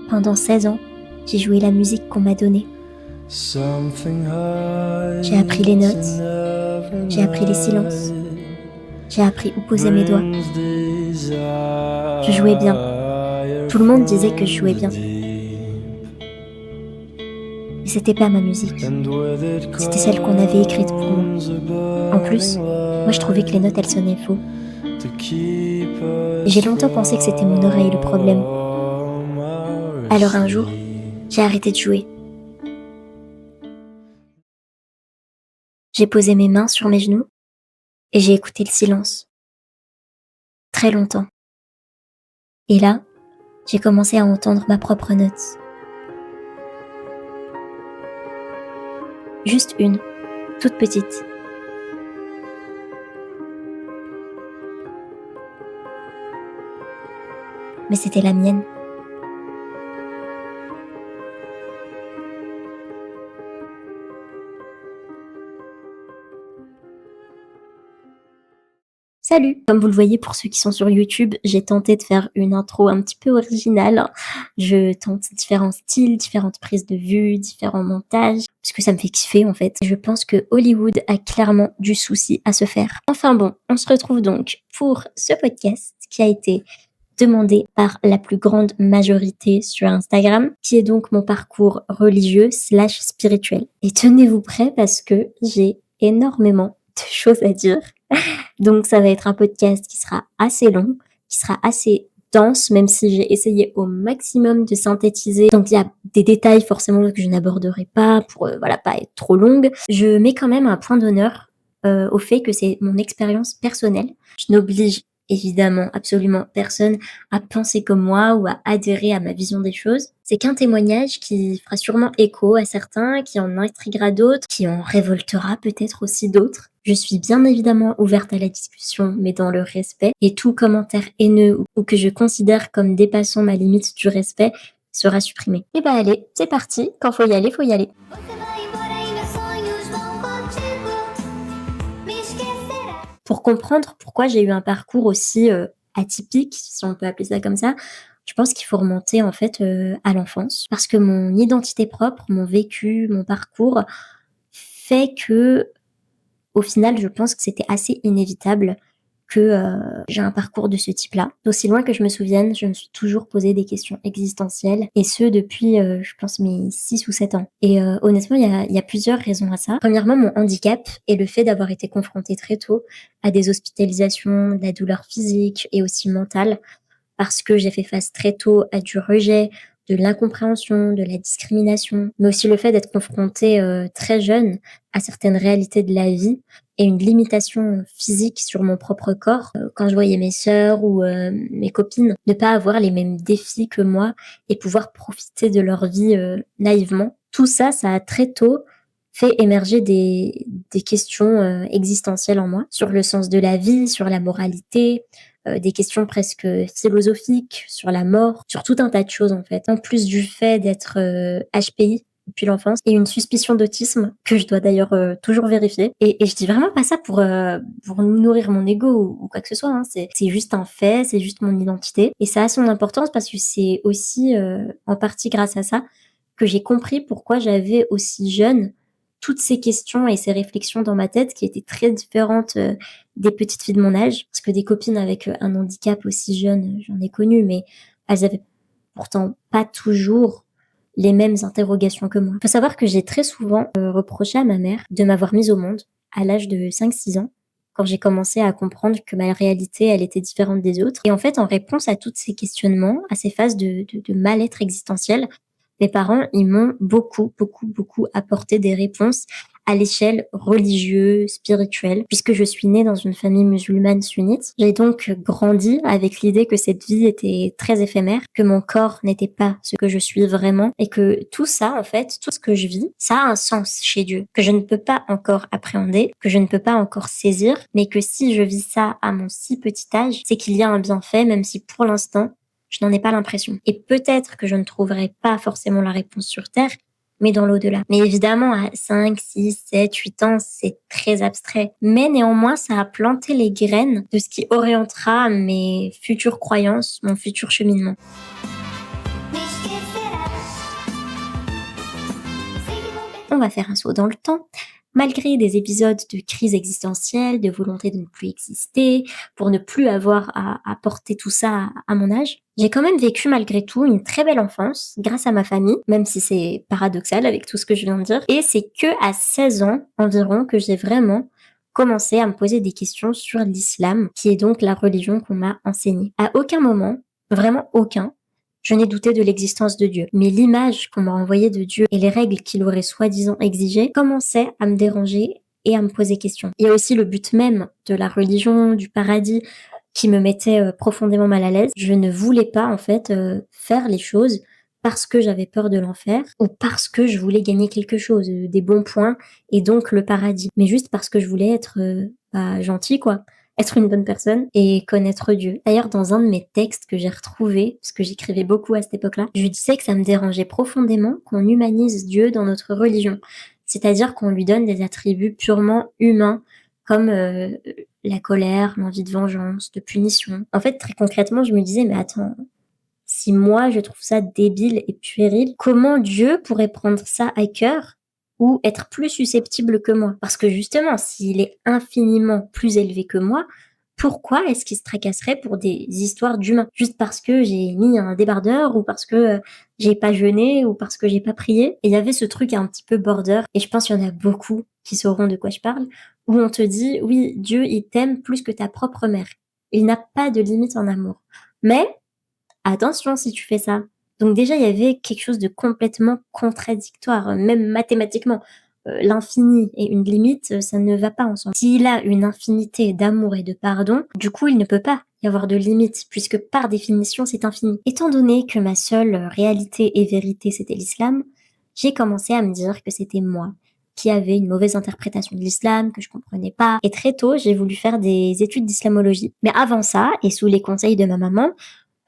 Pendant 16 ans, j'ai joué la musique qu'on m'a donnée. J'ai appris les notes, j'ai appris les silences, j'ai appris où poser mes doigts. Je jouais bien. Tout le monde disait que je jouais bien. Mais c'était pas ma musique. C'était celle qu'on avait écrite pour moi. En plus, moi je trouvais que les notes elles sonnaient faux. Et j'ai longtemps pensé que c'était mon oreille le problème. Alors un jour, j'ai arrêté de jouer. J'ai posé mes mains sur mes genoux et j'ai écouté le silence. Très longtemps. Et là, j'ai commencé à entendre ma propre note. Juste une, toute petite. Mais c'était la mienne. Salut! Comme vous le voyez pour ceux qui sont sur YouTube, j'ai tenté de faire une intro un petit peu originale. Je tente différents styles, différentes prises de vue, différents montages, parce que ça me fait kiffer en fait. Je pense que Hollywood a clairement du souci à se faire. Enfin bon, on se retrouve donc pour ce podcast qui a été demandé par la plus grande majorité sur Instagram, qui est donc mon parcours religieux / spirituel. Et tenez-vous prêts parce que j'ai énormément de choses à dire. Donc ça va être un podcast qui sera assez long, qui sera assez dense, même si j'ai essayé au maximum de synthétiser. Donc il y a des détails forcément que je n'aborderai pas pour pas être trop longue. Je mets quand même un point d'honneur au fait que c'est mon expérience personnelle. Je n'oblige évidemment absolument personne à penser comme moi ou à adhérer à ma vision des choses. C'est qu'un témoignage qui fera sûrement écho à certains, qui en intriguera d'autres, qui en révoltera peut-être aussi d'autres. Je suis bien évidemment ouverte à la discussion, mais dans le respect, et tout commentaire haineux ou que je considère comme dépassant ma limite du respect sera supprimé. Et bah allez, c'est parti, quand faut y aller, faut y aller. Pour comprendre pourquoi j'ai eu un parcours aussi atypique, si on peut appeler ça comme ça, je pense qu'il faut remonter en fait à l'enfance. Parce que mon identité propre, mon vécu, mon parcours fait que, au final, je pense que c'était assez inévitable que j'ai un parcours de ce type-là. D'aussi loin que je me souvienne, je me suis toujours posé des questions existentielles, et ce depuis, je pense, mes 6 ou 7 ans. Et honnêtement, il y a plusieurs raisons à ça. Premièrement, mon handicap et le fait d'avoir été confrontée très tôt à des hospitalisations, de la douleur physique et aussi mentale, parce que j'ai fait face très tôt à du rejet, de l'incompréhension, de la discrimination, mais aussi le fait d'être confrontée très jeune à certaines réalités de la vie et une limitation physique sur mon propre corps. Quand je voyais mes sœurs ou mes copines ne pas avoir les mêmes défis que moi et pouvoir profiter de leur vie naïvement. Tout ça, ça a très tôt fait émerger des questions existentielles en moi, sur le sens de la vie, sur la moralité, des questions presque philosophiques, sur la mort, sur tout un tas de choses en fait. En plus du fait d'être HPI depuis l'enfance et une suspicion d'autisme que je dois d'ailleurs toujours vérifier. Et je dis vraiment pas ça pour nourrir mon ego ou quoi que ce soit, hein. C'est juste un fait, c'est juste mon identité. Et ça a son importance parce que c'est aussi en partie grâce à ça que j'ai compris pourquoi j'avais aussi jeune toutes ces questions et ces réflexions dans ma tête qui étaient très différentes des petites filles de mon âge. Parce que des copines avec un handicap aussi jeune, j'en ai connu, mais elles avaient pourtant pas toujours les mêmes interrogations que moi. Il faut savoir que j'ai très souvent reproché à ma mère de m'avoir mise au monde à l'âge de 5-6 ans, quand j'ai commencé à comprendre que ma réalité, elle était différente des autres. Et en fait, en réponse à tous ces questionnements, à ces phases de mal-être existentiel, mes parents, ils m'ont beaucoup, beaucoup, beaucoup apporté des réponses à l'échelle religieuse, spirituelle, puisque je suis née dans une famille musulmane sunnite. J'ai donc grandi avec l'idée que cette vie était très éphémère, que mon corps n'était pas ce que je suis vraiment, et que tout ça, en fait, tout ce que je vis, ça a un sens chez Dieu, que je ne peux pas encore appréhender, que je ne peux pas encore saisir, mais que si je vis ça à mon si petit âge, c'est qu'il y a un bienfait, même si pour l'instant, je n'en ai pas l'impression. Et peut-être que je ne trouverai pas forcément la réponse sur Terre, mais dans l'au-delà. Mais évidemment, à 5, 6, 7, 8 ans, c'est très abstrait. Mais néanmoins, ça a planté les graines de ce qui orientera mes futures croyances, mon futur cheminement. on va faire un saut dans le temps. Malgré des épisodes de crise existentielle, de volonté de ne plus exister, pour ne plus avoir à porter tout ça à mon âge, j'ai quand même vécu malgré tout une très belle enfance grâce à ma famille, même si c'est paradoxal avec tout ce que je viens de dire. Et c'est que à 16 ans environ que j'ai vraiment commencé à me poser des questions sur l'islam, qui est donc la religion qu'on m'a enseignée. À aucun moment, vraiment aucun, je n'ai douté de l'existence de Dieu. Mais l'image qu'on m'a envoyée de Dieu et les règles qu'il aurait soi-disant exigées commençaient à me déranger et à me poser question. Il y a aussi le but même de la religion, du paradis, qui me mettait profondément mal à l'aise. Je ne voulais pas en fait faire les choses parce que j'avais peur de l'enfer ou parce que je voulais gagner quelque chose, des bons points et donc le paradis. Mais juste parce que je voulais être gentille quoi, être une bonne personne et connaître Dieu. D'ailleurs, dans un de mes textes que j'ai retrouvé, parce que j'écrivais beaucoup à cette époque-là, je disais que ça me dérangeait profondément qu'on humanise Dieu dans notre religion. C'est-à-dire qu'on lui donne des attributs purement humains, comme la colère, l'envie de vengeance, de punition. En fait, très concrètement, je me disais, mais attends, si moi je trouve ça débile et puéril, comment Dieu pourrait prendre ça à cœur ou être plus susceptible que moi? Parce que justement, s'il est infiniment plus élevé que moi, pourquoi est-ce qu'il se tracasserait pour des histoires d'humains? Juste parce que j'ai mis un débardeur ou parce que j'ai pas jeûné ou parce que j'ai pas prié? Et il y avait ce truc un petit peu border, et je pense qu'il y en a beaucoup qui sauront de quoi je parle, où on te dit, oui, Dieu, il t'aime plus que ta propre mère. Il n'a pas de limite en amour. Mais attention si tu fais ça. Donc déjà, il y avait quelque chose de complètement contradictoire, même mathématiquement. L'infini et une limite, ça ne va pas ensemble. S'il a une infinité d'amour et de pardon, du coup, il ne peut pas y avoir de limite, puisque par définition, c'est infini. Étant donné que ma seule réalité et vérité, c'était l'islam, j'ai commencé à me dire que c'était moi qui avait une mauvaise interprétation de l'islam, que je comprenais pas. Et très tôt, j'ai voulu faire des études d'islamologie. Mais avant ça, et sous les conseils de ma maman,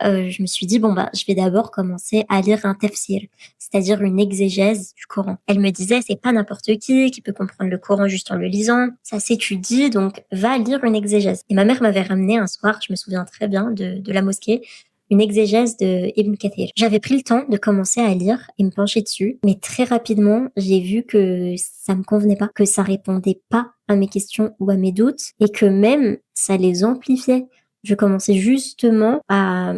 je me suis dit, bon, bah, je vais d'abord commencer à lire un tafsir, c'est-à-dire une exégèse du Coran. Elle me disait, c'est pas n'importe qui peut comprendre le Coran juste en le lisant. Ça s'étudie, donc va lire une exégèse. Et ma mère m'avait ramené un soir, je me souviens très bien, de la mosquée, une exégèse de Ibn Kathir. J'avais pris le temps de commencer à lire et me pencher dessus, mais très rapidement, j'ai vu que ça me convenait pas, que ça répondait pas à mes questions ou à mes doutes, et que même ça les amplifiait. Je commençais justement à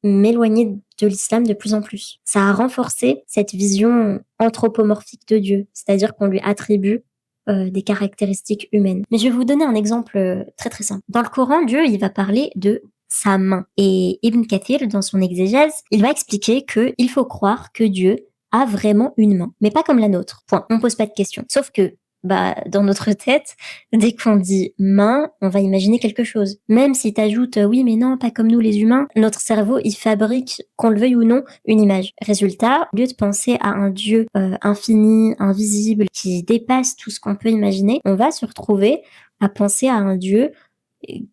m'éloigner de l'islam de plus en plus. Ça a renforcé cette vision anthropomorphique de Dieu, c'est-à-dire qu'on lui attribue des caractéristiques humaines. Mais je vais vous donner un exemple très très simple. Dans le Coran, Dieu, il va parler de sa main. Et Ibn Kathir, dans son exégèse, il va expliquer qu'il faut croire que Dieu a vraiment une main, mais pas comme la nôtre. Point. On pose pas de questions. Sauf que dans notre tête, dès qu'on dit main, on va imaginer quelque chose. Même si t'ajoutes oui, mais non, pas comme nous les humains, notre cerveau, il fabrique, qu'on le veuille ou non, une image. Résultat, au lieu de penser à un Dieu infini, invisible, qui dépasse tout ce qu'on peut imaginer, on va se retrouver à penser à un Dieu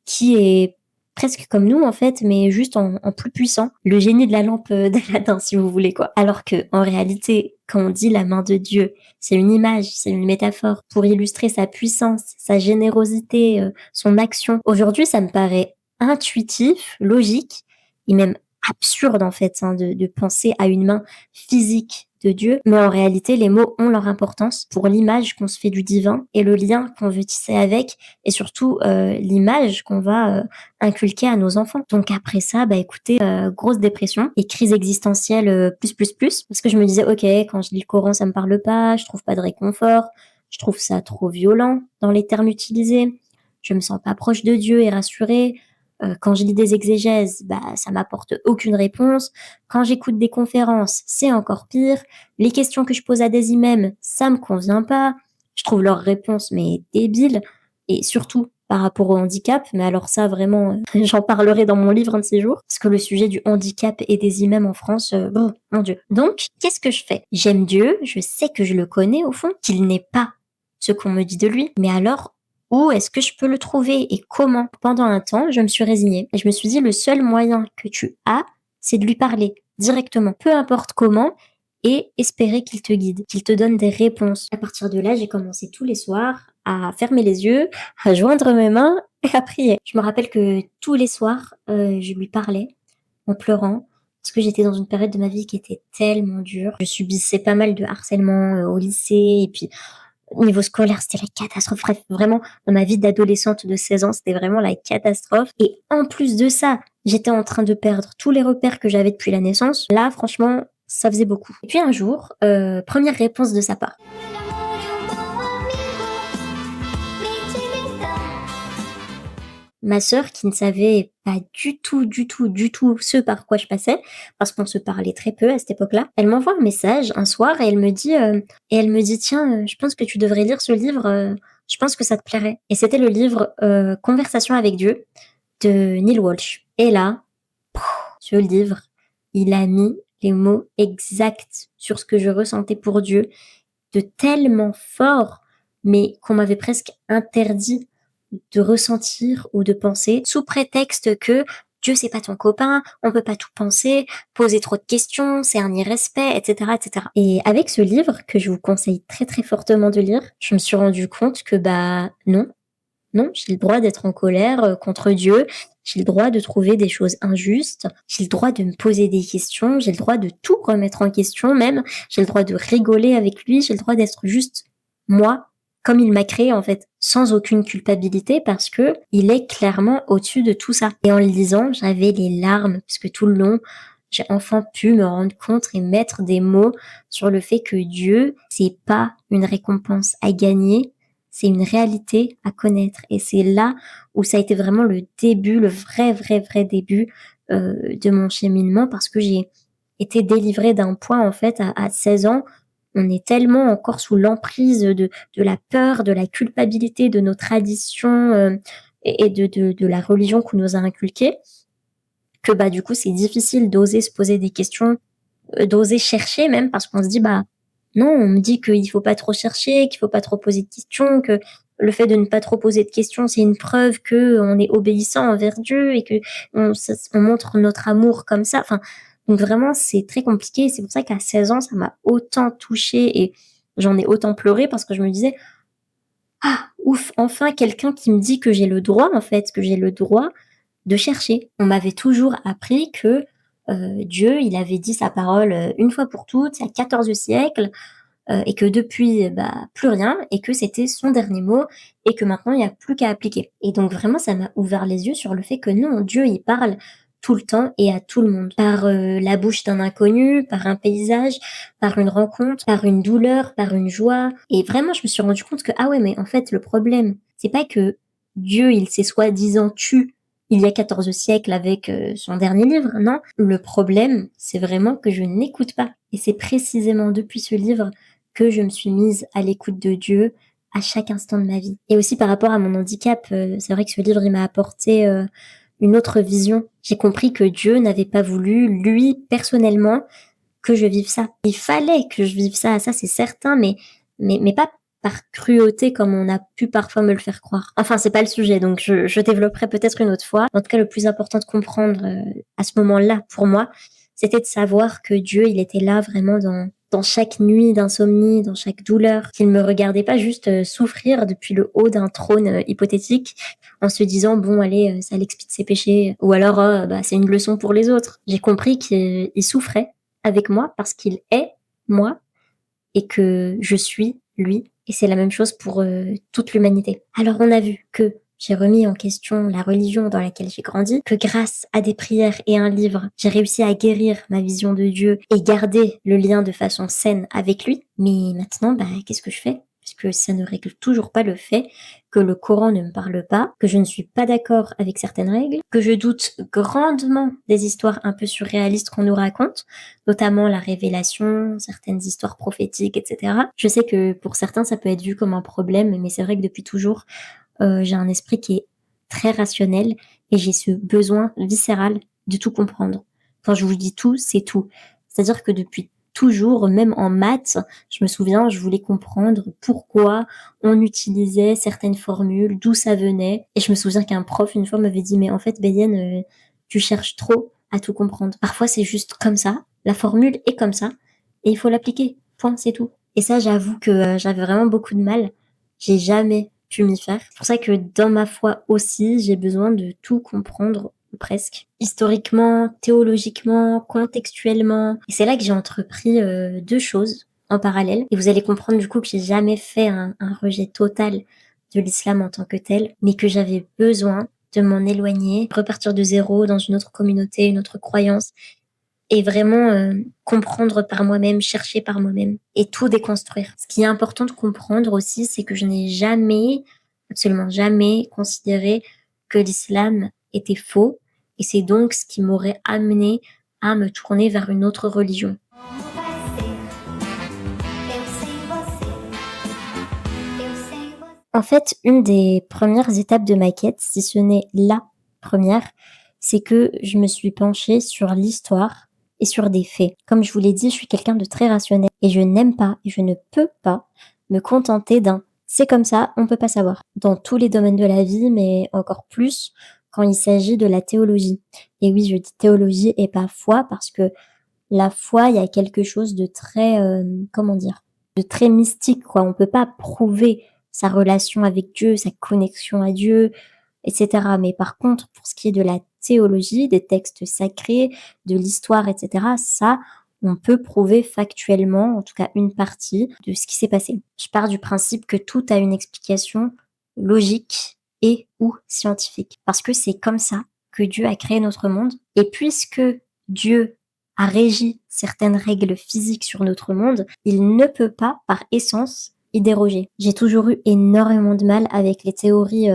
qui est presque comme nous en fait, mais juste en plus puissant. Le génie de la lampe d'Aladin, si vous voulez quoi. Alors que en réalité, quand on dit la main de Dieu, c'est une image, c'est une métaphore pour illustrer sa puissance, sa générosité, son action. Aujourd'hui, ça me paraît intuitif, logique et même absurde en fait de penser à une main physique de Dieu, mais en réalité les mots ont leur importance pour l'image qu'on se fait du divin et le lien qu'on veut tisser avec, et surtout l'image qu'on va inculquer à nos enfants. Donc après ça, écoutez, grosse dépression et crise existentielle plus, parce que je me disais ok, quand je lis le Coran ça me parle pas, je trouve pas de réconfort, je trouve ça trop violent dans les termes utilisés, je me sens pas proche de Dieu et rassurée. Quand je lis des exégèses, ça m'apporte aucune réponse. Quand j'écoute des conférences, c'est encore pire. Les questions que je pose à des imams, ça me convient pas. Je trouve leurs réponses mais débiles. Et surtout par rapport au handicap, mais alors ça vraiment, j'en parlerai dans mon livre un de ces jours, parce que le sujet du handicap et des imams en France, bon, mon Dieu. Donc, qu'est-ce que je fais? J'aime Dieu, je sais que je le connais au fond, qu'il n'est pas ce qu'on me dit de lui, mais alors où est-ce que je peux le trouver et comment? Pendant un temps, je me suis résignée. Et je me suis dit, le seul moyen que tu as, c'est de lui parler directement, peu importe comment, et espérer qu'il te guide, qu'il te donne des réponses. À partir de là, j'ai commencé tous les soirs à fermer les yeux, à joindre mes mains et à prier. Je me rappelle que tous les soirs, je lui parlais en pleurant, parce que j'étais dans une période de ma vie qui était tellement dure. Je subissais pas mal de harcèlement, au lycée et puis au niveau scolaire, c'était la catastrophe. Bref, vraiment, dans ma vie d'adolescente de 16 ans, c'était vraiment la catastrophe. Et en plus de ça, j'étais en train de perdre tous les repères que j'avais depuis la naissance. Là, franchement, ça faisait beaucoup. Et puis un jour, première réponse de sa part. Ma sœur, qui ne savait pas du tout ce par quoi je passais, parce qu'on se parlait très peu à cette époque-là, elle m'envoie un message un soir et elle me dit: «Tiens, je pense que tu devrais lire ce livre, je pense que ça te plairait» et c'était le livre, Conversation avec Dieu de Neil Walsh et là, ce livre, il a mis les mots exacts sur ce que je ressentais pour Dieu, de tellement fort, mais qu'on m'avait presque interdit de ressentir ou de penser sous prétexte que Dieu c'est pas ton copain, on peut pas tout penser, poser trop de questions, c'est un irrespect, etc., etc. Et avec ce livre que je vous conseille très très fortement de lire, je me suis rendu compte que bah non, non, j'ai le droit d'être en colère contre Dieu, j'ai le droit de trouver des choses injustes, j'ai le droit de me poser des questions, j'ai le droit de tout remettre en question même, j'ai le droit de rigoler avec lui, j'ai le droit d'être juste moi, comme il m'a créé en fait, sans aucune culpabilité parce que il est clairement au-dessus de tout ça. Et en le lisant, j'avais les larmes parce que tout le long, j'ai enfin pu me rendre compte et mettre des mots sur le fait que Dieu, c'est pas une récompense à gagner, c'est une réalité à connaître. Et c'est là où ça a été vraiment le début, le vrai début de mon cheminement parce que j'ai été délivrée d'un point en fait à 16 ans. On est tellement encore sous l'emprise de la peur, de la culpabilité, de nos traditions et de la religion qu'on nous a inculquée que bah du coup c'est difficile d'oser se poser des questions, d'oser chercher même parce qu'on se dit bah non, on me dit qu'il faut pas trop chercher, qu'il faut pas trop poser de questions, que le fait de ne pas trop poser de questions, c'est une preuve que on est obéissant envers Dieu et que on montre notre amour comme ça. Enfin, donc vraiment, c'est très compliqué. C'est pour ça qu'à 16 ans, ça m'a autant touchée et j'en ai autant pleuré parce que je me disais, ah, ouf, enfin quelqu'un qui me dit que j'ai le droit, en fait, que j'ai le droit de chercher. On m'avait toujours appris que Dieu, il avait dit sa parole une fois pour toutes, il y a 14 siècles, et que depuis, bah, plus rien, et que c'était son dernier mot, et que maintenant il n'y a plus qu'à appliquer. Et donc vraiment, ça m'a ouvert les yeux sur le fait que non, Dieu, il parle tout le temps et à tout le monde. Par la bouche d'un inconnu, par un paysage, par une rencontre, par une douleur, par une joie. Et vraiment, je me suis rendu compte que, ah ouais, mais en fait, le problème, c'est pas que Dieu, il s'est soi-disant tu il y a 14 siècles avec son dernier livre, non. Le problème, c'est vraiment que je n'écoute pas. Et c'est précisément depuis ce livre que je me suis mise à l'écoute de Dieu à chaque instant de ma vie. Et aussi par rapport à mon handicap, c'est vrai que ce livre, il m'a apporté une autre vision. J'ai compris que Dieu n'avait pas voulu, lui, personnellement, que je vive ça. Il fallait que je vive ça c'est certain, mais pas par cruauté comme on a pu parfois me le faire croire. Enfin, c'est pas le sujet, donc je développerai peut-être une autre fois. En tout cas, le plus important de comprendre à ce moment-là, pour moi, c'était de savoir que Dieu, il était là vraiment dans chaque nuit d'insomnie, dans chaque douleur, qu'il me regardait pas juste souffrir depuis le haut d'un trône hypothétique en se disant bon allez ça l'expie de ses péchés ou alors bah c'est une leçon pour les autres. J'ai compris qu'il souffrait avec moi parce qu'il est moi et que je suis lui. Et c'est la même chose pour toute l'humanité. Alors on a vu que j'ai remis en question la religion dans laquelle j'ai grandi, que grâce à des prières et un livre, j'ai réussi à guérir ma vision de Dieu et garder le lien de façon saine avec lui. Mais maintenant, bah, qu'est-ce que je fais? Puisque ça ne règle toujours pas le fait que le Coran ne me parle pas, que je ne suis pas d'accord avec certaines règles, que je doute grandement des histoires un peu surréalistes qu'on nous raconte, notamment la révélation, certaines histoires prophétiques, etc. Je sais que pour certains, ça peut être vu comme un problème, mais c'est vrai que depuis toujours, j'ai un esprit qui est très rationnel et j'ai ce besoin viscéral de tout comprendre. Quand je vous dis tout, c'est tout. C'est-à-dire que depuis toujours, même en maths, je me souviens, je voulais comprendre pourquoi on utilisait certaines formules, d'où ça venait. Et je me souviens qu'un prof, une fois, m'avait dit, mais en fait, Bélienne, tu cherches trop à tout comprendre. Parfois, c'est juste comme ça. La formule est comme ça. Et il faut l'appliquer. Point, c'est tout. Et ça, j'avoue que j'avais vraiment beaucoup de mal. J'ai jamais pu m'y faire. C'est pour ça que dans ma foi aussi, j'ai besoin de tout comprendre ou presque. Historiquement, théologiquement, contextuellement. Et c'est là que j'ai entrepris 2 choses en parallèle. Et vous allez comprendre du coup que j'ai jamais fait un rejet total de l'islam en tant que tel, mais que j'avais besoin de m'en éloigner, repartir de zéro dans une autre communauté, une autre croyance et vraiment comprendre par moi-même, chercher par moi-même et tout déconstruire. Ce qui est important de comprendre aussi, c'est que je n'ai jamais, absolument jamais considéré que l'islam était faux et c'est donc ce qui m'aurait amené à me tourner vers une autre religion. En fait, une des premières étapes de ma quête, si ce n'est la première, c'est que je me suis penchée sur l'histoire et sur des faits. Comme je vous l'ai dit, je suis quelqu'un de très rationnel et je n'aime pas et je ne peux pas me contenter d'un c'est comme ça, on peut pas savoir. Dans tous les domaines de la vie, mais encore plus quand il s'agit de la théologie. Et oui, je dis théologie et pas foi parce que la foi, il y a quelque chose de très, comment dire, de très mystique, quoi. On peut pas prouver sa relation avec Dieu, sa connexion à Dieu, etc. Mais par contre, pour ce qui est de la théologie, des textes sacrés, de l'histoire, etc., ça, on peut prouver factuellement, en tout cas une partie, de ce qui s'est passé. Je pars du principe que tout a une explication logique et ou scientifique. Parce que c'est comme ça que Dieu a créé notre monde. Et puisque Dieu a régi certaines règles physiques sur notre monde, il ne peut pas, par essence, y déroger. J'ai toujours eu énormément de mal avec les théories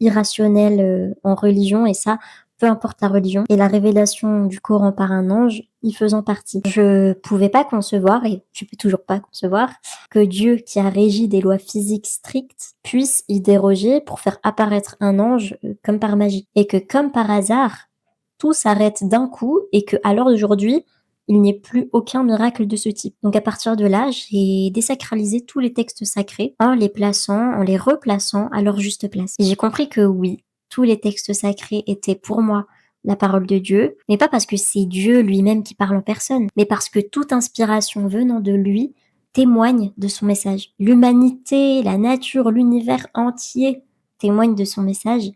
irrationnelles en religion, et ça, peu importe la religion, et la révélation du Coran par un ange y faisant partie. Je pouvais pas concevoir, et je peux toujours pas concevoir, que Dieu, qui a régi des lois physiques strictes, puisse y déroger pour faire apparaître un ange comme par magie. Et que comme par hasard, tout s'arrête d'un coup et que à l'heure d'aujourd'hui, il n'y ait plus aucun miracle de ce type. Donc à partir de là, j'ai désacralisé tous les textes sacrés en les plaçant, en les replaçant à leur juste place. Et j'ai compris que oui, tous les textes sacrés étaient pour moi la parole de Dieu, mais pas parce que c'est Dieu lui-même qui parle en personne, mais parce que toute inspiration venant de lui témoigne de son message. L'humanité, la nature, l'univers entier témoignent de son message.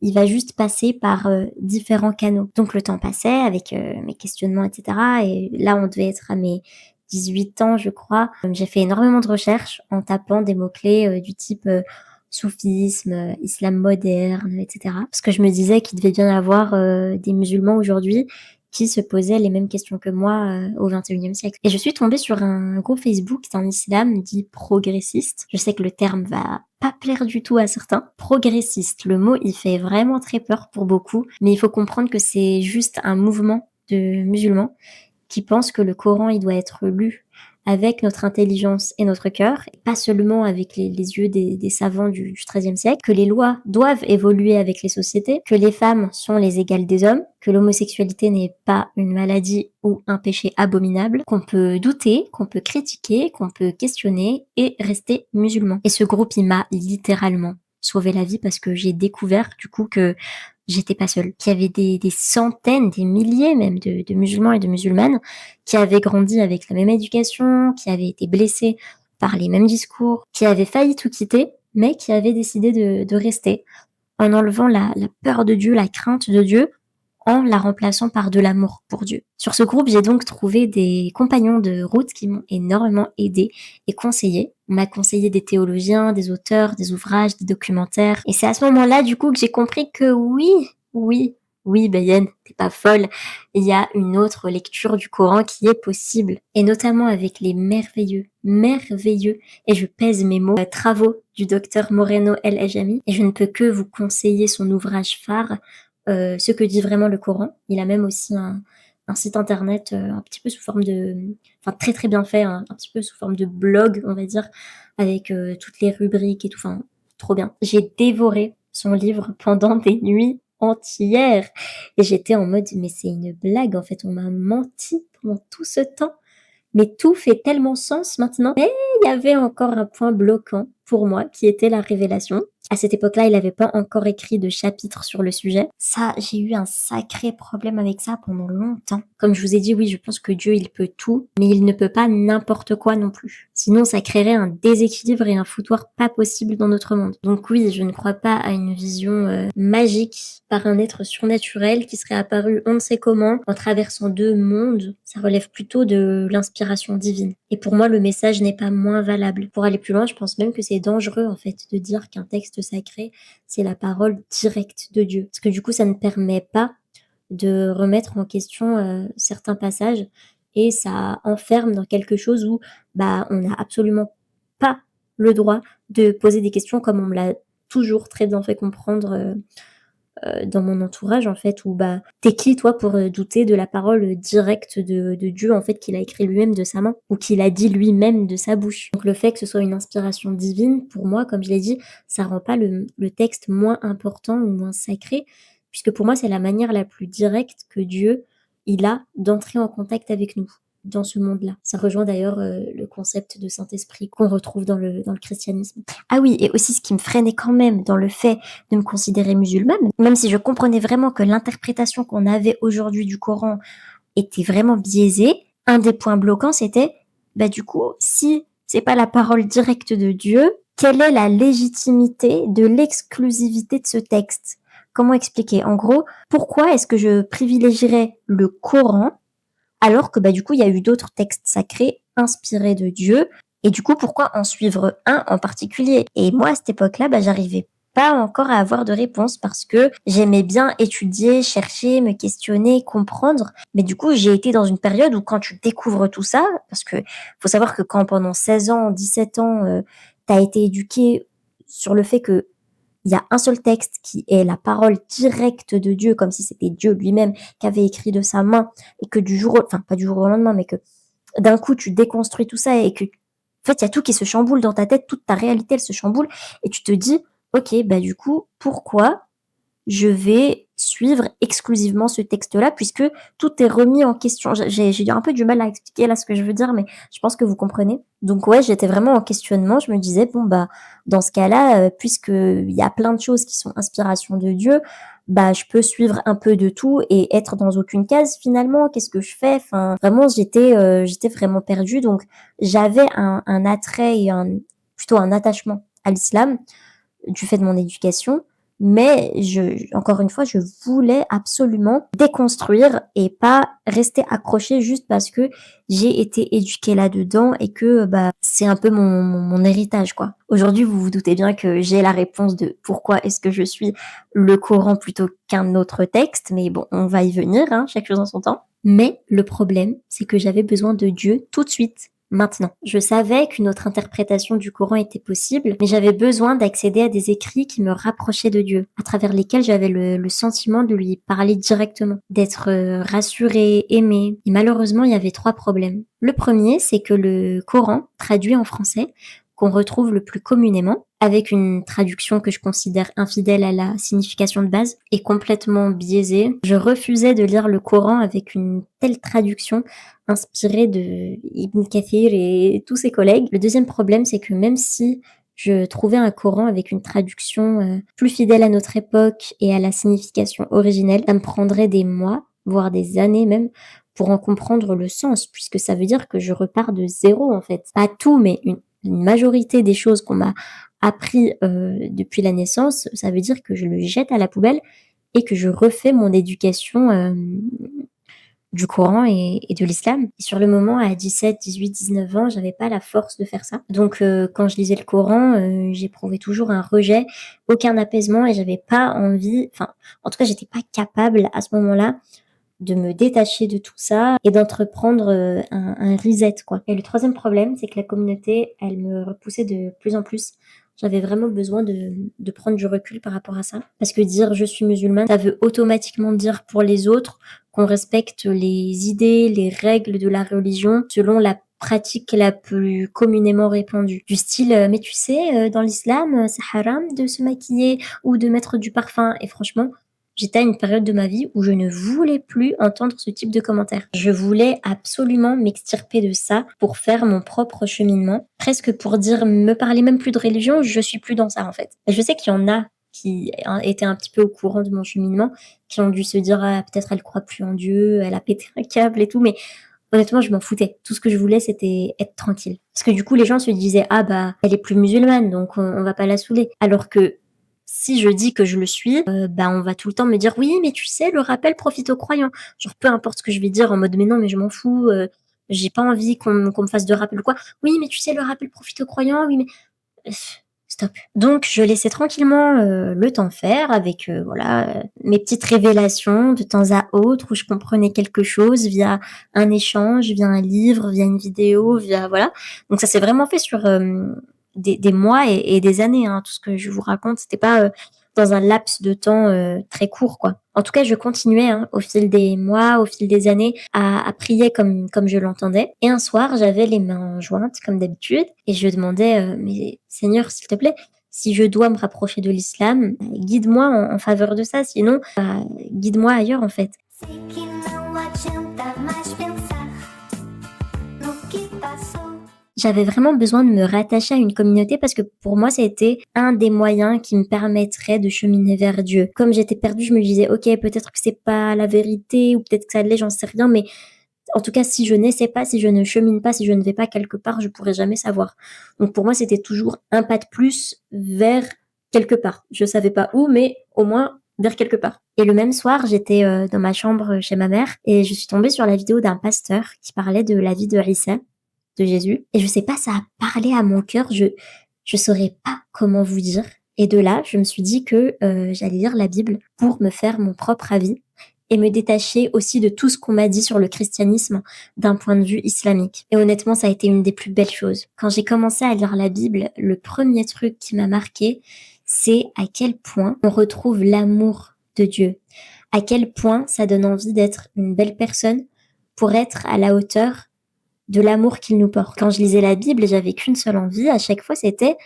Il va juste passer par différents canaux. Donc le temps passait avec mes questionnements, etc. Et là, on devait être à mes 18 ans, je crois. J'ai fait énormément de recherches en tapant des mots-clés du type soufisme, islam moderne, etc. Parce que je me disais qu'il devait bien y avoir des musulmans aujourd'hui qui se posaient les mêmes questions que moi au XXIe siècle. Et je suis tombée sur un groupe Facebook d'un islam dit progressiste. Je sais que le terme va pas plaire du tout à certains. Progressiste, le mot il fait vraiment très peur pour beaucoup, mais il faut comprendre que c'est juste un mouvement de musulmans qui pensent que le Coran il doit être lu avec notre intelligence et notre cœur, et pas seulement avec les yeux des savants du XIIIe siècle, que les lois doivent évoluer avec les sociétés, que les femmes sont les égales des hommes, que l'homosexualité n'est pas une maladie ou un péché abominable, qu'on peut douter, qu'on peut critiquer, qu'on peut questionner et rester musulman. Et ce groupe, il m'a littéralement sauvé la vie parce que j'ai découvert du coup que j'étais pas seule, qu'il y avait des centaines, des milliers même de musulmans et de musulmanes qui avaient grandi avec la même éducation, qui avaient été blessés par les mêmes discours, qui avaient failli tout quitter, mais qui avaient décidé de rester en enlevant la peur de Dieu, la crainte de Dieu, en la remplaçant par de l'amour pour Dieu. Sur ce groupe, j'ai donc trouvé des compagnons de route qui m'ont énormément aidé et conseillé. On m'a conseillé des théologiens, des auteurs, des ouvrages, des documentaires. Et c'est à ce moment-là, du coup, que j'ai compris que oui, Bayen, t'es pas folle. Il y a une autre lecture du Coran qui est possible. Et notamment avec les merveilleux, et je pèse mes mots, travaux du docteur Moreno El Ajami. Et je ne peux que vous conseiller son ouvrage phare, ce que dit vraiment le Coran. Il a même aussi un site internet un petit peu sous forme de... Enfin, très très bien fait, un petit peu sous forme de blog, on va dire, avec toutes les rubriques et tout. Enfin, trop bien. J'ai dévoré son livre pendant des nuits entières. Et j'étais en mode, mais c'est une blague, en fait, on m'a menti pendant tout ce temps. Mais tout fait tellement sens maintenant. Mais il y avait encore un point bloquant pour moi qui était la révélation. À cette époque-là, il avait pas encore écrit de chapitre sur le sujet. Ça, j'ai eu un sacré problème avec ça pendant longtemps. Comme je vous ai dit, oui, je pense que Dieu, il peut tout, mais il ne peut pas n'importe quoi non plus. Sinon, ça créerait un déséquilibre et un foutoir pas possible dans notre monde. Donc oui, je ne crois pas à une vision magique par un être surnaturel qui serait apparu on ne sait comment en traversant deux mondes. Ça relève plutôt de l'inspiration divine. Et pour moi, le message n'est pas moins valable. Pour aller plus loin, je pense même que c'est dangereux en fait de dire qu'un texte sacré, c'est la parole directe de Dieu. Parce que du coup, ça ne permet pas de remettre en question certains passages et ça enferme dans quelque chose où bah on n'a absolument pas le droit de poser des questions comme on me l'a toujours très bien fait comprendre dans mon entourage en fait où bah t'es qui toi pour douter de la parole directe de Dieu en fait qu'il a écrit lui-même de sa main ou qu'il a dit lui-même de sa bouche. Donc le fait que ce soit une inspiration divine, pour moi, comme je l'ai dit, ça rend pas le texte moins important ou moins sacré, puisque pour moi c'est la manière la plus directe que Dieu il a d'entrer en contact avec nous dans ce monde-là. Ça rejoint d'ailleurs le concept de Saint-Esprit qu'on retrouve dans le christianisme. Ah oui, et aussi ce qui me freinait quand même dans le fait de me considérer musulmane, même si je comprenais vraiment que l'interprétation qu'on avait aujourd'hui du Coran était vraiment biaisée, un des points bloquants c'était, bah du coup, si c'est pas la parole directe de Dieu, quelle est la légitimité de l'exclusivité de ce texte? Comment expliquer? En gros, pourquoi est-ce que je privilégierais le Coran alors que bah du coup il y a eu d'autres textes sacrés inspirés de Dieu et du coup pourquoi en suivre un en particulier? Et moi à cette époque-là bah j'arrivais pas encore à avoir de réponse parce que j'aimais bien étudier, chercher, me questionner, comprendre. Mais du coup, j'ai été dans une période où quand tu découvres tout ça, parce que faut savoir que quand pendant 16 ans, 17 ans, t'as été éduqué sur le fait que il y a un seul texte qui est la parole directe de Dieu, comme si c'était Dieu lui-même qui avait écrit de sa main, et que enfin pas du jour au lendemain, mais que d'un coup tu déconstruis tout ça et que, en fait, il y a tout qui se chamboule dans ta tête, toute ta réalité elle se chamboule, et tu te dis, ok, bah du coup, pourquoi je vais suivre exclusivement ce texte-là puisque tout est remis en question. J'ai un peu du mal à expliquer là ce que je veux dire, mais je pense que vous comprenez. Donc ouais, j'étais vraiment en questionnement. Je me disais, bon bah, dans ce cas-là, puisque il y a plein de choses qui sont inspiration de Dieu, bah je peux suivre un peu de tout et être dans aucune case finalement. Qu'est-ce que je fais? Enfin, vraiment, j'étais vraiment perdue. Donc j'avais un attrait et plutôt un attachement à l'islam du fait de mon éducation, mais encore une fois, je voulais absolument déconstruire et pas rester accrochée juste parce que j'ai été éduquée là-dedans et que bah c'est un peu mon héritage quoi. Aujourd'hui, vous vous doutez bien que j'ai la réponse de pourquoi est-ce que je suis le Coran plutôt qu'un autre texte, mais bon, on va y venir, hein, chaque chose en son temps. Mais le problème, c'est que j'avais besoin de Dieu tout de suite. Maintenant, je savais qu'une autre interprétation du Coran était possible, mais j'avais besoin d'accéder à des écrits qui me rapprochaient de Dieu, à travers lesquels j'avais le sentiment de lui parler directement, d'être rassurée, aimée. Et malheureusement, il y avait trois problèmes. Le premier, c'est que le Coran, traduit en français, qu'on retrouve le plus communément, avec une traduction que je considère infidèle à la signification de base, est complètement biaisée. Je refusais de lire le Coran avec une telle traduction inspirée de Ibn Kathir et tous ses collègues. Le deuxième problème, c'est que même si je trouvais un Coran avec une traduction plus fidèle à notre époque et à la signification originelle, ça me prendrait des mois, voire des années même, pour en comprendre le sens, puisque ça veut dire que je repars de zéro en fait. Pas tout, mais une majorité des choses qu'on m'a appris depuis la naissance, ça veut dire que je le jette à la poubelle et que je refais mon éducation du Coran et de l'islam. Et sur le moment, à 17, 18, 19 ans, j'avais pas la force de faire ça. Donc, quand je lisais le Coran, j'éprouvais toujours un rejet, aucun apaisement et j'avais pas envie, enfin, en tout cas, j'étais pas capable à ce moment-là de me détacher de tout ça et d'entreprendre un reset, quoi. Et le troisième problème, c'est que la communauté, elle me repoussait de plus en plus. J'avais vraiment besoin de prendre du recul par rapport à ça. Parce que dire je suis musulmane, ça veut automatiquement dire pour les autres qu'on respecte les idées, les règles de la religion selon la pratique la plus communément répandue. Du style, mais tu sais, dans l'islam, c'est haram de se maquiller ou de mettre du parfum. Et franchement, j'étais à une période de ma vie où je ne voulais plus entendre ce type de commentaires. Je voulais absolument m'extirper de ça pour faire mon propre cheminement, presque pour dire, me parler même plus de religion, je suis plus dans ça en fait. Et je sais qu'il y en a qui étaient un petit peu au courant de mon cheminement, qui ont dû se dire ah, peut-être elle croit plus en Dieu, elle a pété un câble et tout, mais honnêtement, je m'en foutais. Tout ce que je voulais, c'était être tranquille. Parce que du coup, les gens se disaient, ah bah, elle est plus musulmane, donc on va pas la saouler. Alors que si je dis que je le suis, bah on va tout le temps me dire, oui, mais tu sais, le rappel profite aux croyants. Genre, peu importe ce que je vais dire en mode, mais non, mais je m'en fous, j'ai pas envie qu'on me fasse de rappel ou quoi. Oui, mais tu sais, le rappel profite aux croyants, oui, mais stop. Donc je laissais tranquillement le temps faire avec voilà mes petites révélations de temps à autre où je comprenais quelque chose via un échange, via un livre, via une vidéo, via voilà. Donc ça s'est vraiment fait sur des mois et des années. Hein. Tout ce que je vous raconte, c'était pas dans un laps de temps très court, quoi. En tout cas, je continuais hein, au fil des mois, au fil des années, à prier comme je l'entendais. Et un soir, j'avais les mains jointes, comme d'habitude, et je demandais, mais Seigneur, s'il te plaît, si je dois me rapprocher de l'islam, guide-moi en faveur de ça, sinon, guide-moi ailleurs, en fait. J'avais vraiment besoin de me rattacher à une communauté parce que pour moi, ça a été un des moyens qui me permettrait de cheminer vers Dieu. Comme j'étais perdue, je me disais, ok, peut-être que c'est pas la vérité ou peut-être que ça l'est, j'en sais rien, mais en tout cas, si je n'essaie pas, si je ne chemine pas, si je ne vais pas quelque part, je pourrai jamais savoir. Donc pour moi, c'était toujours un pas de plus vers quelque part. Je savais pas où, mais au moins vers quelque part. Et le même soir, j'étais dans ma chambre chez ma mère et je suis tombée sur la vidéo d'un pasteur qui parlait de la vie de Issa, de Jésus. Et je sais pas, ça a parlé à mon cœur. Je saurais pas comment vous dire. Et de là, je me suis dit que j'allais lire la Bible pour me faire mon propre avis et me détacher aussi de tout ce qu'on m'a dit sur le christianisme d'un point de vue islamique. Et honnêtement, ça a été une des plus belles choses. Quand j'ai commencé à lire la Bible, le premier truc qui m'a marqué, c'est à quel point on retrouve l'amour de Dieu. À quel point ça donne envie d'être une belle personne pour être à la hauteur de l'amour qu'il nous porte. Quand je lisais la Bible, j'avais qu'une seule envie, à chaque fois, c'était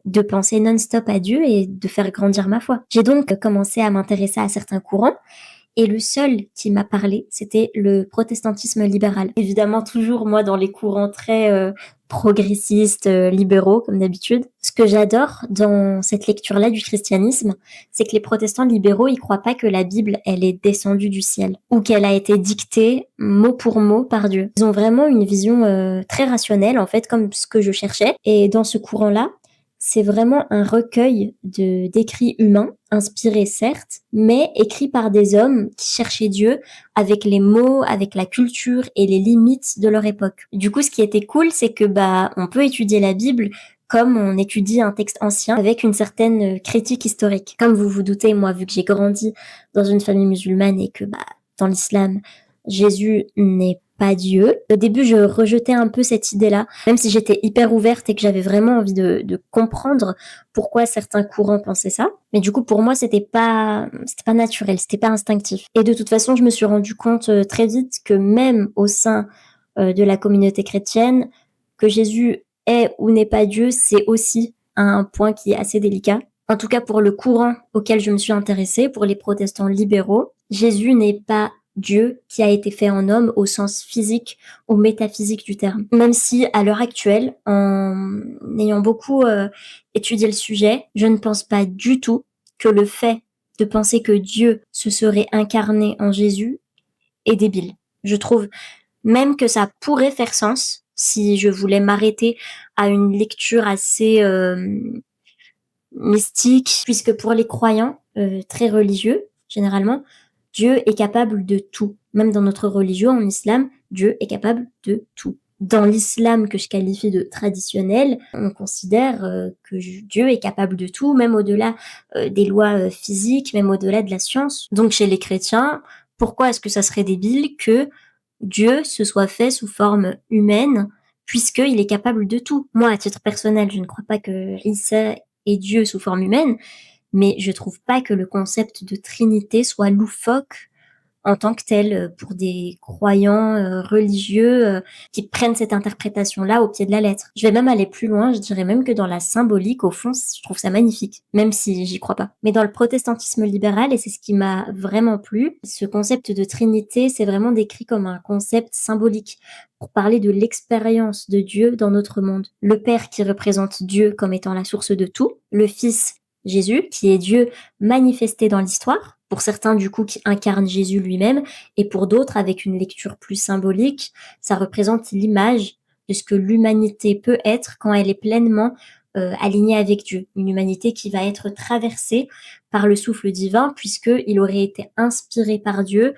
de penser non-stop à Dieu et de faire grandir ma foi. J'ai donc commencé à m'intéresser à certains courants et le seul qui m'a parlé, c'était le protestantisme libéral. Évidemment, toujours moi dans les courants très progressistes, libéraux, comme d'habitude. Ce que j'adore dans cette lecture-là du christianisme, c'est que les protestants libéraux, ils croient pas que la Bible, elle est descendue du ciel ou qu'elle a été dictée mot pour mot par Dieu. Ils ont vraiment une vision très rationnelle, en fait, comme ce que je cherchais. Et dans ce courant-là, c'est vraiment un recueil d'écrits humains, inspirés certes, mais écrits par des hommes qui cherchaient Dieu avec les mots, avec la culture et les limites de leur époque. Du coup, ce qui était cool, c'est que on peut étudier la Bible comme on étudie un texte ancien avec une certaine critique historique. Comme vous vous doutez, moi, vu que j'ai grandi dans une famille musulmane et que dans l'islam, Jésus n'est pas Dieu. Au début, je rejetais un peu cette idée-là, même si j'étais hyper ouverte et que j'avais vraiment envie de comprendre pourquoi certains courants pensaient ça. Mais du coup, pour moi, c'était pas naturel, c'était pas instinctif. Et de toute façon, je me suis rendu compte très vite que même au sein de la communauté chrétienne, que Jésus est ou n'est pas Dieu, c'est aussi un point qui est assez délicat. En tout cas, pour le courant auquel je me suis intéressée, pour les protestants libéraux, Jésus n'est pas Dieu qui a été fait en homme au sens physique ou métaphysique du terme. Même si, à l'heure actuelle, en ayant beaucoup étudié le sujet, je ne pense pas du tout que le fait de penser que Dieu se serait incarné en Jésus est débile. Je trouve même que ça pourrait faire sens si je voulais m'arrêter à une lecture assez mystique, puisque pour les croyants très religieux, généralement, Dieu est capable de tout. Même dans notre religion, en islam, Dieu est capable de tout. Dans l'islam que je qualifie de traditionnel, on considère que Dieu est capable de tout, même au-delà des lois physiques, même au-delà de la science. Donc chez les chrétiens, pourquoi est-ce que ça serait débile que Dieu se soit fait sous forme humaine, puisqu'il est capable de tout? Moi, à titre personnel, je ne crois pas que Issa est Dieu sous forme humaine, mais je trouve pas que le concept de Trinité soit loufoque en tant que tel, pour des croyants, religieux, qui prennent cette interprétation-là au pied de la lettre. Je vais même aller plus loin, je dirais même que dans la symbolique, au fond, je trouve ça magnifique, même si j'y crois pas. Mais dans le protestantisme libéral, et c'est ce qui m'a vraiment plu, ce concept de Trinité, c'est vraiment décrit comme un concept symbolique pour parler de l'expérience de Dieu dans notre monde. Le Père qui représente Dieu comme étant la source de tout, le Fils Jésus qui est Dieu manifesté dans l'histoire, pour certains du coup qui incarnent Jésus lui-même, et pour d'autres avec une lecture plus symbolique, ça représente l'image de ce que l'humanité peut être quand elle est pleinement alignée avec Dieu. Une humanité qui va être traversée par le souffle divin puisqu'il aurait été inspiré par Dieu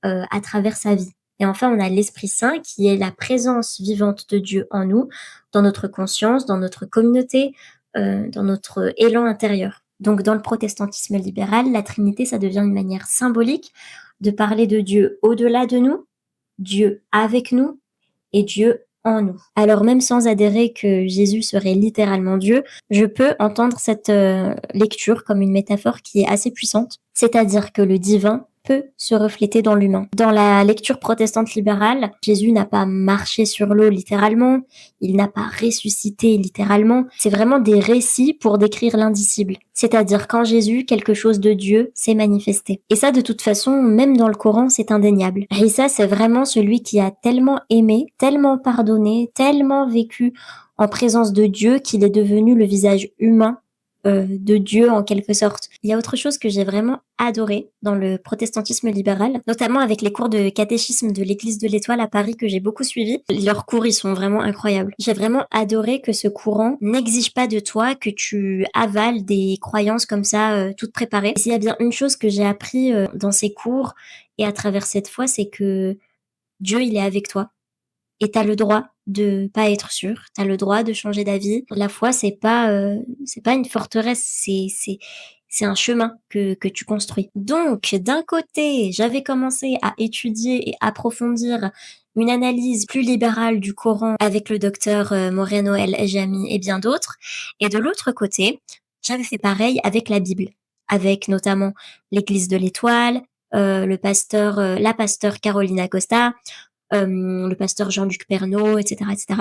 à travers sa vie. Et enfin, on a l'Esprit Saint qui est la présence vivante de Dieu en nous, dans notre conscience, dans notre communauté, dans notre élan intérieur. Donc dans le protestantisme libéral, la Trinité, ça devient une manière symbolique de parler de Dieu au-delà de nous, Dieu avec nous et Dieu en nous. Alors même sans adhérer que Jésus serait littéralement Dieu, je peux entendre cette lecture comme une métaphore qui est assez puissante, c'est-à-dire que le divin peut se refléter dans l'humain. Dans la lecture protestante libérale, Jésus n'a pas marché sur l'eau littéralement, il n'a pas ressuscité littéralement, c'est vraiment des récits pour décrire l'indicible. C'est-à-dire qu'en Jésus, quelque chose de Dieu s'est manifesté. Et ça, de toute façon, même dans le Coran, c'est indéniable. Isa, c'est vraiment celui qui a tellement aimé, tellement pardonné, tellement vécu en présence de Dieu qu'il est devenu le visage humain de Dieu en quelque sorte. Il y a autre chose que j'ai vraiment adoré dans le protestantisme libéral, notamment avec les cours de catéchisme de l'Église de l'Étoile à Paris que j'ai beaucoup suivi. Leurs cours, ils sont vraiment incroyables. J'ai vraiment adoré que ce courant n'exige pas de toi que tu avales des croyances comme ça, toutes préparées. Et s'il y a bien une chose que j'ai appris dans ces cours et à travers cette foi, c'est que Dieu, il est avec toi. Et t'as le droit de pas être sûr, t'as le droit de changer d'avis. La foi, c'est pas une forteresse, c'est un chemin que tu construis. Donc, d'un côté, j'avais commencé à étudier et approfondir une analyse plus libérale du Coran avec le docteur Moreno El Jami et bien d'autres. Et de l'autre côté, j'avais fait pareil avec la Bible, avec notamment l'Église de l'Étoile, la pasteur Carolina Costa, le pasteur Jean-Luc Pernaut, etc., etc.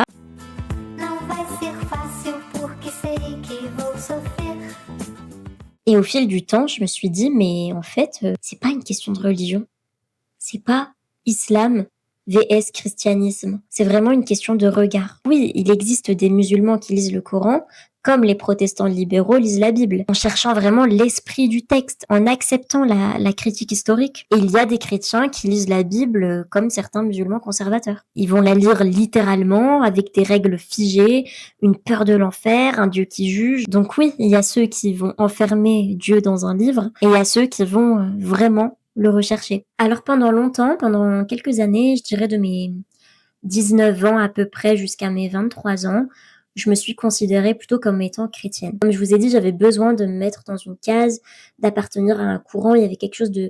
Et au fil du temps, je me suis dit, mais en fait, c'est pas une question de religion. C'est pas islam vs christianisme. C'est vraiment une question de regard. Oui, il existe des musulmans qui lisent le Coran, comme les protestants libéraux lisent la Bible, en cherchant vraiment l'esprit du texte, en acceptant la critique historique. Et il y a des chrétiens qui lisent la Bible comme certains musulmans conservateurs. Ils vont la lire littéralement, avec des règles figées, une peur de l'enfer, un Dieu qui juge. Donc oui, il y a ceux qui vont enfermer Dieu dans un livre, et il y a ceux qui vont vraiment le rechercher. Alors pendant longtemps, pendant quelques années, je dirais de mes 19 ans à peu près jusqu'à mes 23 ans, je me suis considérée plutôt comme étant chrétienne. Comme je vous ai dit, j'avais besoin de me mettre dans une case, d'appartenir à un courant, il y avait quelque chose de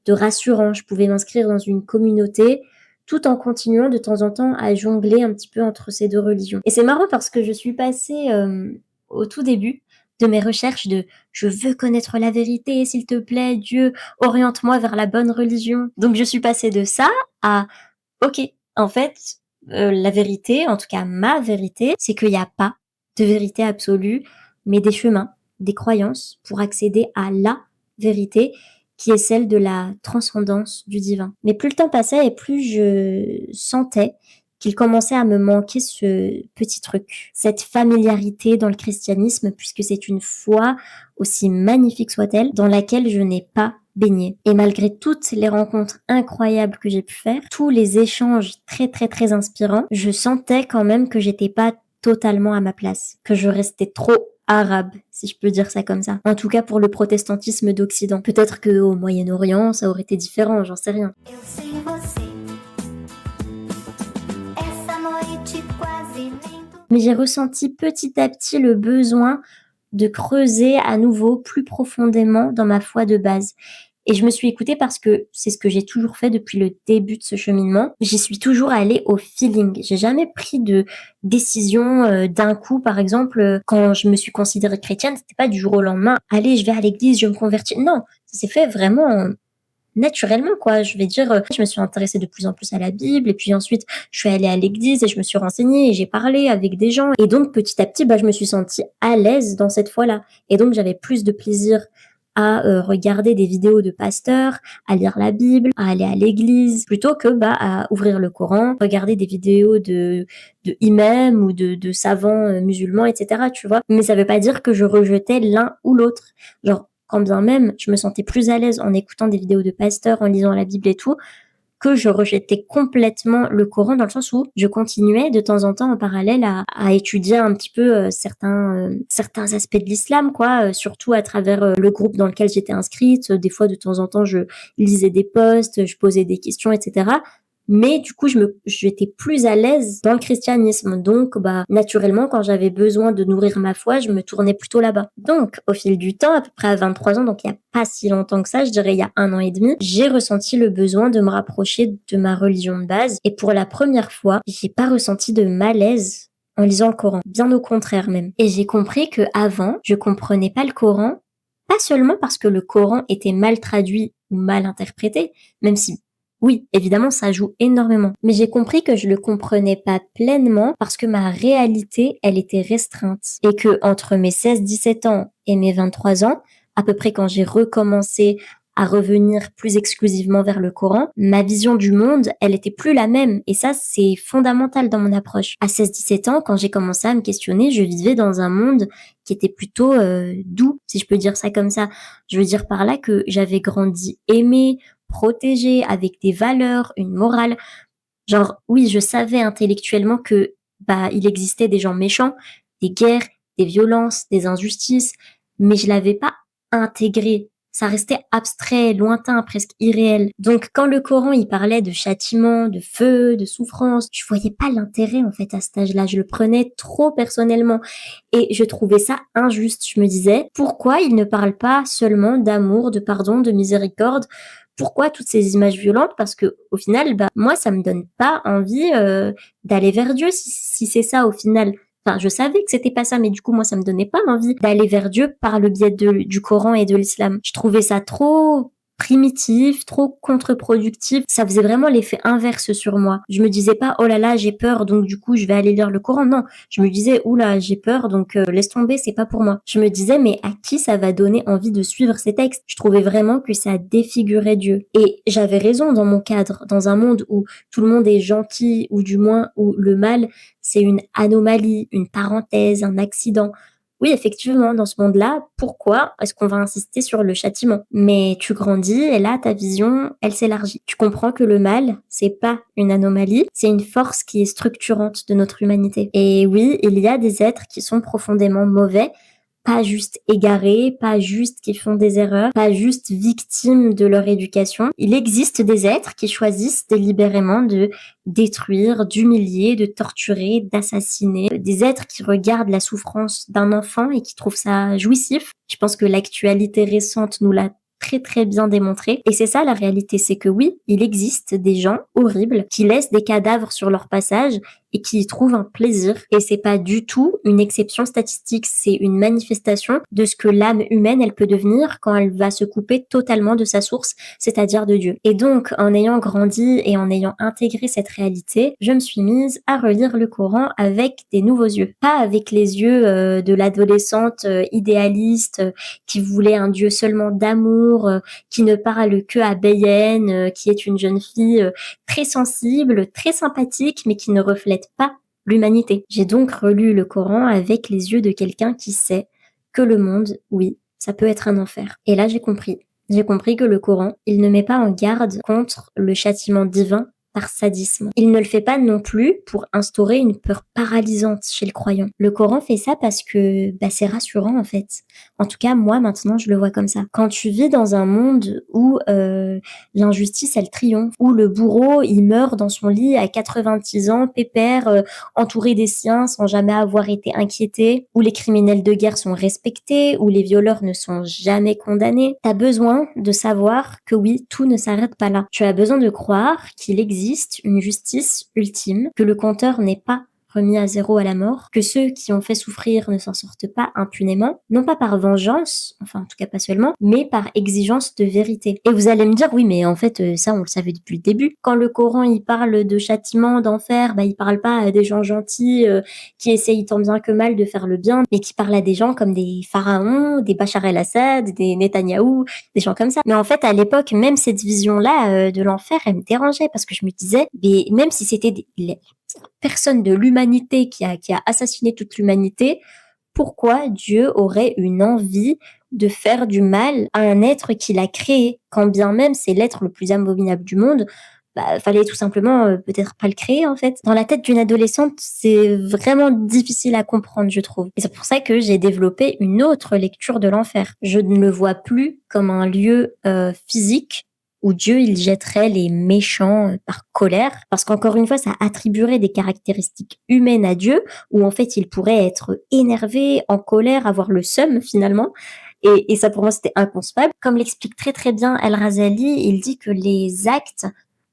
rassurant. Je pouvais m'inscrire dans une communauté tout en continuant de temps en temps à jongler un petit peu entre ces deux religions. Et c'est marrant parce que je suis passée au tout début de mes recherches de je veux connaître la vérité, s'il te plaît, Dieu, oriente-moi vers la bonne religion. Donc je suis passée de ça à ok, en fait, la vérité, en tout cas ma vérité, c'est qu'il n'y a pas de vérité absolue, mais des chemins, des croyances pour accéder à la vérité qui est celle de la transcendance du divin. Mais plus le temps passait et plus je sentais qu'il commençait à me manquer ce petit truc, cette familiarité dans le christianisme, puisque c'est une foi, aussi magnifique soit-elle, dans laquelle je n'ai pas baigné. Et malgré toutes les rencontres incroyables que j'ai pu faire, tous les échanges très très très inspirants, je sentais quand même que j'étais pas totalement à ma place, que je restais trop arabe, si je peux dire ça comme ça. En tout cas pour le protestantisme d'Occident. Peut-être que au Moyen-Orient, ça aurait été différent, j'en sais rien. Mais j'ai ressenti petit à petit le besoin de creuser à nouveau plus profondément dans ma foi de base. Et je me suis écoutée parce que c'est ce que j'ai toujours fait depuis le début de ce cheminement. J'y suis toujours allée au feeling. J'ai jamais pris de décision d'un coup. Par exemple, quand je me suis considérée chrétienne, c'était pas du jour au lendemain. Allez, je vais à l'église, je me convertis. Non, ça s'est fait vraiment naturellement, quoi. Je vais dire, je me suis intéressée de plus en plus à la Bible et puis ensuite, je suis allée à l'église et je me suis renseignée et j'ai parlé avec des gens et donc petit à petit, je me suis sentie à l'aise dans cette foi-là et donc j'avais plus de plaisir à regarder des vidéos de pasteurs, à lire la Bible, à aller à l'église, plutôt que à ouvrir le Coran, regarder des vidéos de imams ou de savants musulmans, etc. Tu vois. Mais ça veut pas dire que je rejetais l'un ou l'autre. Genre, quand bien même, je me sentais plus à l'aise en écoutant des vidéos de pasteurs, en lisant la Bible et tout, que je rejetais complètement le Coran dans le sens où je continuais de temps en temps en parallèle à étudier un petit peu certains aspects de l'islam, quoi, surtout à travers le groupe dans lequel j'étais inscrite. Des fois, de temps en temps, je lisais des posts, je posais des questions, etc. Mais du coup, j'étais plus à l'aise dans le christianisme. Donc, naturellement, quand j'avais besoin de nourrir ma foi, je me tournais plutôt là-bas. Donc, au fil du temps, à peu près à 23 ans, donc il y a pas si longtemps que ça, je dirais il y a 1 an et demi, j'ai ressenti le besoin de me rapprocher de ma religion de base. Et pour la première fois, j'ai pas ressenti de malaise en lisant le Coran. Bien au contraire même. Et j'ai compris que avant, je comprenais pas le Coran, pas seulement parce que le Coran était mal traduit ou mal interprété, même si oui, évidemment, ça joue énormément. Mais j'ai compris que je le comprenais pas pleinement parce que ma réalité, elle était restreinte. Et que entre mes 16-17 ans et mes 23 ans, à peu près quand j'ai recommencé à revenir plus exclusivement vers le Coran, ma vision du monde, elle était plus la même. Et ça, c'est fondamental dans mon approche. À 16-17 ans, quand j'ai commencé à me questionner, je vivais dans un monde qui était plutôt doux, si je peux dire ça comme ça. Je veux dire par là que j'avais grandi aimée, protégée, avec des valeurs, une morale. Genre, oui, je savais intellectuellement que il existait des gens méchants, des guerres, des violences, des injustices, mais je l'avais pas intégré. Ça restait abstrait, lointain, presque irréel. Donc, quand le Coran, il parlait de châtiment, de feu, de souffrance, je voyais pas l'intérêt, en fait, à cet âge-là. Je le prenais trop personnellement. Et je trouvais ça injuste. Je me disais, pourquoi il ne parle pas seulement d'amour, de pardon, de miséricorde? Pourquoi toutes ces images violentes? Parce que au final, moi, ça me donne pas envie d'aller vers Dieu si c'est ça au final. Enfin, je savais que c'était pas ça, mais du coup, moi, ça me donnait pas envie d'aller vers Dieu par le biais du Coran et de l'islam. Je trouvais ça trop primitif, trop contre-productif. Ça faisait vraiment l'effet inverse sur moi. Je me disais pas, oh là là, j'ai peur, donc du coup, je vais aller lire le Coran. Non, je me disais, oula, j'ai peur, donc laisse tomber, c'est pas pour moi. Je me disais, mais à qui ça va donner envie de suivre ces textes? Je trouvais vraiment que ça défigurait Dieu. Et j'avais raison dans mon cadre, dans un monde où tout le monde est gentil, ou du moins où le mal, c'est une anomalie, une parenthèse, un accident. Oui, effectivement, dans ce monde-là, pourquoi est-ce qu'on va insister sur le châtiment? Mais tu grandis et là, ta vision, elle s'élargit. Tu comprends que le mal, c'est pas une anomalie, c'est une force qui est structurante de notre humanité. Et oui, il y a des êtres qui sont profondément mauvais, pas juste égarés, pas juste qui font des erreurs, pas juste victimes de leur éducation. Il existe des êtres qui choisissent délibérément de détruire, d'humilier, de torturer, d'assassiner. Des êtres qui regardent la souffrance d'un enfant et qui trouvent ça jouissif. Je pense que l'actualité récente nous l'a très très bien démontré. Et c'est ça la réalité, c'est que oui, il existe des gens horribles qui laissent des cadavres sur leur passage et qui y trouvent un plaisir. Et c'est pas du tout une exception statistique, c'est une manifestation de ce que l'âme humaine, elle peut devenir quand elle va se couper totalement de sa source, c'est-à-dire de Dieu. Et donc, en ayant grandi et en ayant intégré cette réalité, je me suis mise à relire le Coran avec des nouveaux yeux. Pas avec les yeux de l'adolescente idéaliste qui voulait un Dieu seulement d'amour, qui ne parle que à Bayenne, qui est une jeune fille très sensible, très sympathique, mais qui ne reflète pas l'humanité. J'ai donc relu le Coran avec les yeux de quelqu'un qui sait que le monde, oui, ça peut être un enfer. Et là, j'ai compris. J'ai compris que le Coran, il ne met pas en garde contre le châtiment divin par sadisme. Il ne le fait pas non plus pour instaurer une peur paralysante chez le croyant. Le Coran fait ça parce que c'est rassurant en fait. En tout cas, moi maintenant, je le vois comme ça. Quand tu vis dans un monde où l'injustice, elle triomphe, où le bourreau, il meurt dans son lit à 86 ans, pépère, entouré des siens sans jamais avoir été inquiété, où les criminels de guerre sont respectés, où les violeurs ne sont jamais condamnés, t'as besoin de savoir que oui, tout ne s'arrête pas là. Tu as besoin de croire qu'il existe une justice ultime, que le compteur n'est pas remis à zéro à la mort, que ceux qui ont fait souffrir ne s'en sortent pas impunément, non pas par vengeance, enfin en tout cas pas seulement, mais par exigence de vérité. Et vous allez me dire, oui mais en fait ça on le savait depuis le début. Quand le Coran il parle de châtiment, d'enfer, il parle pas à des gens gentils qui essayent tant bien que mal de faire le bien, mais qui parle à des gens comme des pharaons, des Bachar el-Assad, des Netanyahou, des gens comme ça. Mais en fait, à l'époque, même cette vision-là de l'enfer, elle me dérangeait parce que je me disais, mais même si c'était les personnes de l'humanité qui a assassiné toute l'humanité, pourquoi Dieu aurait une envie de faire du mal à un être qu'il a créé, quand bien même c'est l'être le plus abominable du monde? Fallait tout simplement peut-être pas le créer en fait. Dans la tête d'une adolescente, c'est vraiment difficile à comprendre, je trouve. Et c'est pour ça que j'ai développé une autre lecture de l'enfer. Je ne le vois plus comme un lieu physique où Dieu il jetterait les méchants par colère, parce qu'encore une fois, ça attribuerait des caractéristiques humaines à Dieu, où en fait il pourrait être énervé, en colère, avoir le seum finalement. Et ça pour moi c'était inconcevable. Comme l'explique très très bien El-Razali, il dit que les actes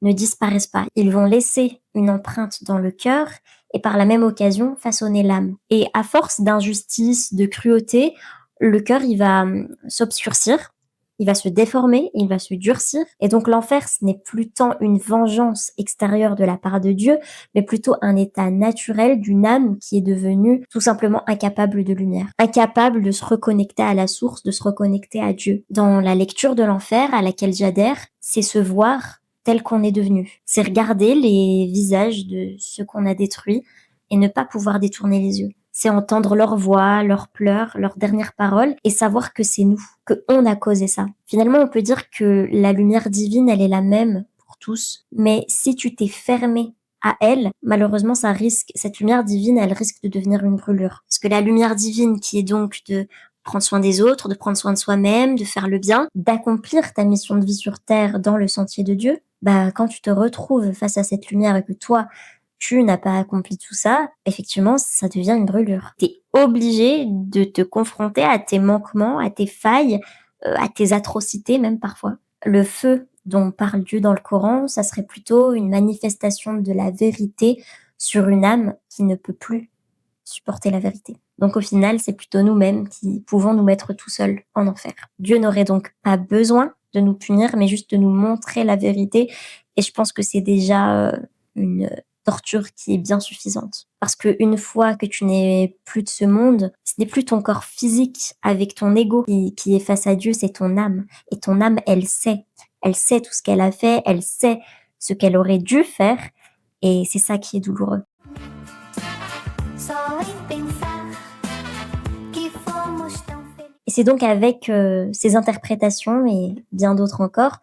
ne disparaissent pas. Ils vont laisser une empreinte dans le cœur et par la même occasion façonner l'âme. Et à force d'injustice, de cruauté, le cœur il va s'obscurcir, il va se déformer, il va se durcir. Et donc l'enfer, ce n'est plus tant une vengeance extérieure de la part de Dieu, mais plutôt un état naturel d'une âme qui est devenue tout simplement incapable de lumière, incapable de se reconnecter à la source, de se reconnecter à Dieu. Dans la lecture de l'enfer à laquelle j'adhère, c'est se voir tel qu'on est devenu. C'est regarder les visages de ceux qu'on a détruits et ne pas pouvoir détourner les yeux. C'est entendre leurs voix, leurs pleurs, leurs dernières paroles et savoir que c'est nous, que on a causé ça. Finalement, on peut dire que la lumière divine, elle est la même pour tous, mais si tu t'es fermé à elle, malheureusement, cette lumière divine, elle risque de devenir une brûlure. Parce que la lumière divine qui est donc de prendre soin des autres, de prendre soin de soi-même, de faire le bien, d'accomplir ta mission de vie sur Terre dans le sentier de Dieu, quand tu te retrouves face à cette lumière et que toi, tu n'as pas accompli tout ça, effectivement, ça devient une brûlure. T'es obligé de te confronter à tes manquements, à tes failles, à tes atrocités même parfois. Le feu dont parle Dieu dans le Coran, ça serait plutôt une manifestation de la vérité sur une âme qui ne peut plus supporter la vérité. Donc au final, c'est plutôt nous-mêmes qui pouvons nous mettre tout seuls en enfer. Dieu n'aurait donc pas besoin de nous punir, mais juste de nous montrer la vérité. Et je pense que c'est déjà une torture qui est bien suffisante. Parce que une fois que tu n'es plus de ce monde, ce n'est plus ton corps physique avec ton ego qui est face à Dieu, c'est ton âme. Et ton âme, elle sait. Elle sait tout ce qu'elle a fait, elle sait ce qu'elle aurait dû faire. Et c'est ça qui est douloureux. Et c'est donc avec ces interprétations et bien d'autres encore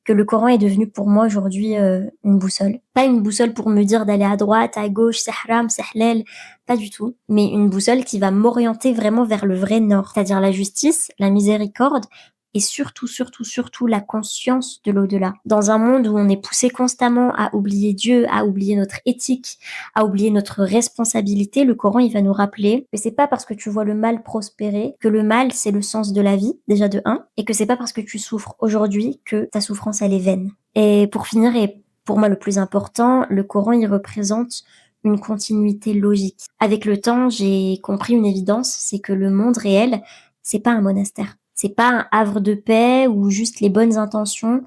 que le Coran est devenu pour moi aujourd'hui une boussole. Pas une boussole pour me dire d'aller à droite, à gauche, c'est haram, c'est halal, pas du tout. Mais une boussole qui va m'orienter vraiment vers le vrai nord, c'est-à-dire la justice, la miséricorde et surtout la conscience de l'au-delà. Dans un monde où on est poussé constamment à oublier Dieu, à oublier notre éthique, à oublier notre responsabilité, le Coran il va nous rappeler que c'est pas parce que tu vois le mal prospérer que le mal c'est le sens de la vie, déjà de un, et que c'est pas parce que tu souffres aujourd'hui que ta souffrance elle est vaine. Et pour finir, et pour moi le plus important, le Coran il représente une continuité logique. Avec le temps, j'ai compris une évidence, c'est que le monde réel, c'est pas un monastère. C'est pas un havre de paix où juste les bonnes intentions,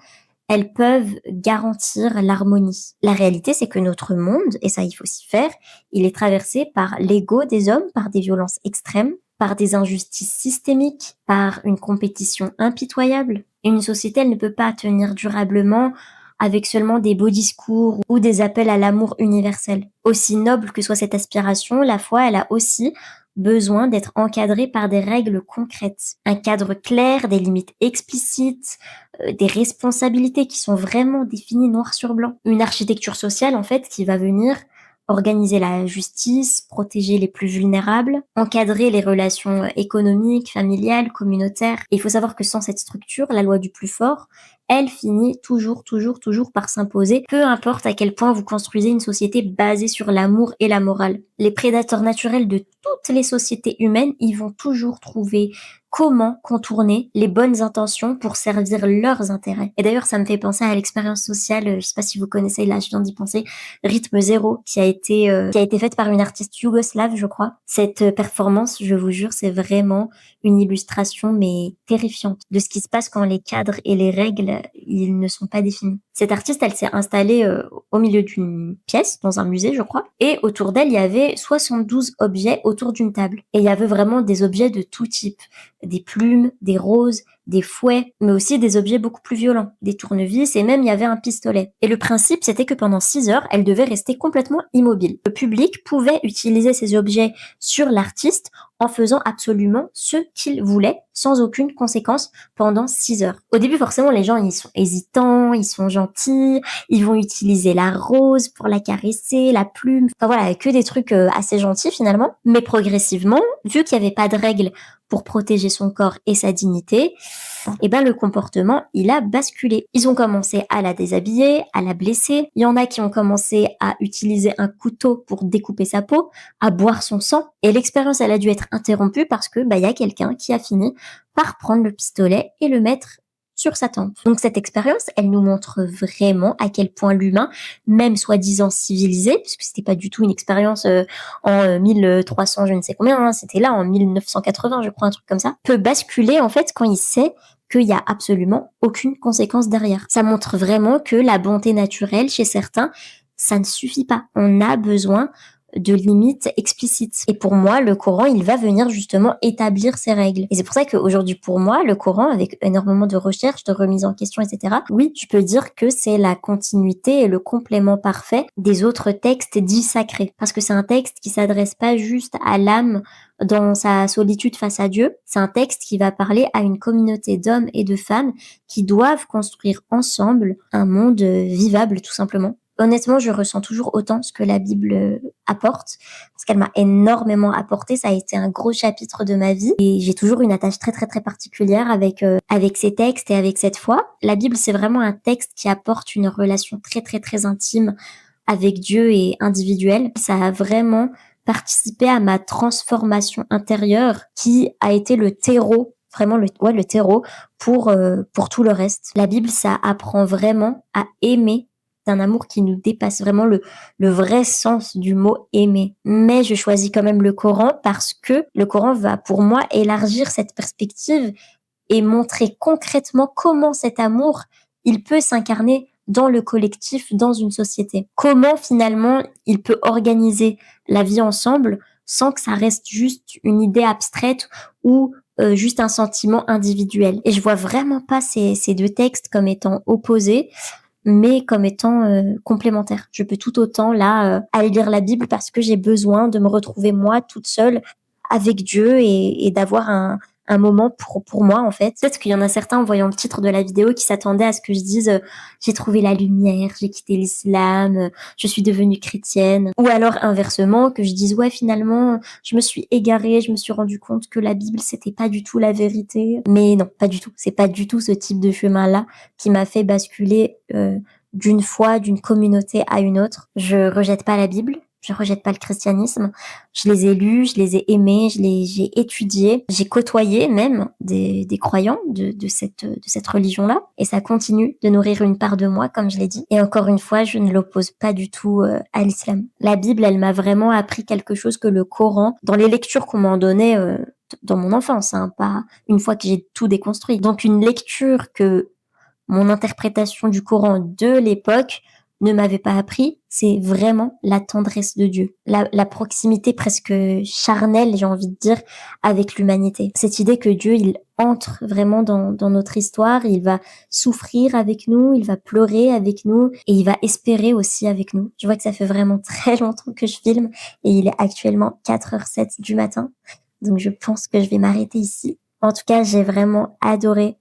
elles peuvent garantir l'harmonie. La réalité, c'est que notre monde, et ça il faut s'y faire, il est traversé par l'ego des hommes, par des violences extrêmes, par des injustices systémiques, par une compétition impitoyable. Et une société, elle ne peut pas tenir durablement avec seulement des beaux discours ou des appels à l'amour universel. Aussi noble que soit cette aspiration, la foi, elle a aussi besoin d'être encadrée par des règles concrètes. Un cadre clair, des limites explicites, des responsabilités qui sont vraiment définies noir sur blanc. Une architecture sociale, en fait, qui va venir organiser la justice, protéger les plus vulnérables, encadrer les relations économiques, familiales, communautaires. Et il faut savoir que sans cette structure, la loi du plus fort, elle finit toujours, toujours, toujours par s'imposer, peu importe à quel point vous construisez une société basée sur l'amour et la morale. Les prédateurs naturels de toutes les sociétés humaines, ils vont toujours trouver comment contourner les bonnes intentions pour servir leurs intérêts. Et d'ailleurs, ça me fait penser à l'expérience sociale, je sais pas si vous connaissez, là je viens d'y penser, Rythme Zéro, qui a été faite par une artiste yougoslave, je crois. Cette performance, je vous jure, c'est vraiment une illustration, mais terrifiante, de ce qui se passe quand les cadres et les règles, ils ne sont pas définis. Cette artiste, elle s'est installée au milieu d'une pièce, dans un musée, je crois, et autour d'elle, il y avait 72 objets autour d'une table. Et il y avait vraiment des objets de tout type. Des plumes, des roses, des fouets, mais aussi des objets beaucoup plus violents, des tournevis, et même il y avait un pistolet. Et le principe, c'était que pendant 6 heures, elle devait rester complètement immobile. Le public pouvait utiliser ces objets sur l'artiste en faisant absolument ce qu'il voulait, sans aucune conséquence, pendant 6 heures. Au début, forcément, les gens, ils sont hésitants, ils sont gentils, ils vont utiliser la rose pour la caresser, la plume, enfin voilà, que des trucs assez gentils finalement. Mais progressivement, vu qu'il n'y avait pas de règles pour protéger son corps et sa dignité, et ben le comportement, il a basculé. Ils ont commencé à la déshabiller, à la blesser. Il y en a qui ont commencé à utiliser un couteau pour découper sa peau, à boire son sang. Et l'expérience, elle a dû être interrompue parce que il y a quelqu'un qui a fini par prendre le pistolet et le mettre sur sa tempe. Donc cette expérience, elle nous montre vraiment à quel point l'humain, même soi-disant civilisé, puisque c'était pas du tout une expérience en 1300 je ne sais combien, hein, c'était là en 1980 je crois, un truc comme ça, peut basculer en fait quand il sait qu'il y a absolument aucune conséquence derrière. Ça montre vraiment que la bonté naturelle chez certains, ça ne suffit pas. On a besoin de limites explicites. Et pour moi, le Coran, il va venir justement établir ces règles. Et c'est pour ça qu'aujourd'hui, pour moi, le Coran, avec énormément de recherches, de remise en question, etc., oui, je peux dire que c'est la continuité et le complément parfait des autres textes dits sacrés. Parce que c'est un texte qui s'adresse pas juste à l'âme dans sa solitude face à Dieu. C'est un texte qui va parler à une communauté d'hommes et de femmes qui doivent construire ensemble un monde vivable, tout simplement. Honnêtement, je ressens toujours autant ce que la Bible apporte, parce qu'elle m'a énormément apporté. Ça a été un gros chapitre de ma vie et j'ai toujours une attache très très très particulière avec ces textes et avec cette foi. La Bible, c'est vraiment un texte qui apporte une relation très très très intime avec Dieu et individuelle. Ça a vraiment participé à ma transformation intérieure qui a été le terreau, vraiment le terreau pour tout le reste. La Bible, ça apprend vraiment à aimer d'un amour qui nous dépasse, vraiment le vrai sens du mot aimer. Mais je choisis quand même le Coran parce que le Coran va pour moi élargir cette perspective et montrer concrètement comment cet amour, il peut s'incarner dans le collectif, dans une société. Comment finalement il peut organiser la vie ensemble sans que ça reste juste une idée abstraite ou juste un sentiment individuel. Et je vois vraiment pas ces deux textes comme étant opposés, mais comme étant complémentaires. Je peux tout autant là aller lire la Bible parce que j'ai besoin de me retrouver moi toute seule avec Dieu et d'avoir un moment pour moi en fait. Peut-être qu'il y en a certains en voyant le titre de la vidéo qui s'attendaient à ce que je dise j'ai trouvé la lumière, j'ai quitté l'islam, je suis devenue chrétienne. Ou alors inversement, que je dise ouais finalement je me suis égarée, je me suis rendu compte que la Bible c'était pas du tout la vérité. Mais non, pas du tout. C'est pas du tout ce type de chemin-là qui m'a fait basculer d'une foi, d'une communauté à une autre. Je rejette pas la Bible. Je rejette pas le christianisme. Je les ai lus, je les ai aimés, j'ai étudié, j'ai côtoyé même des croyants de cette religion-là. Et ça continue de nourrir une part de moi, comme je l'ai dit. Et encore une fois, je ne l'oppose pas du tout à l'islam. La Bible, elle m'a vraiment appris quelque chose que le Coran, dans les lectures qu'on m'en donnait dans mon enfance, hein, pas une fois que j'ai tout déconstruit. Donc une lecture que mon interprétation du Coran de l'époque ne m'avait pas appris, c'est vraiment la tendresse de Dieu, la proximité presque charnelle, j'ai envie de dire, avec l'humanité. Cette idée que Dieu, il entre vraiment dans notre histoire, il va souffrir avec nous, il va pleurer avec nous et il va espérer aussi avec nous. Je vois que ça fait vraiment très longtemps que je filme et il est actuellement 4h07 du matin, donc je pense que je vais m'arrêter ici. En tout cas, j'ai vraiment adoré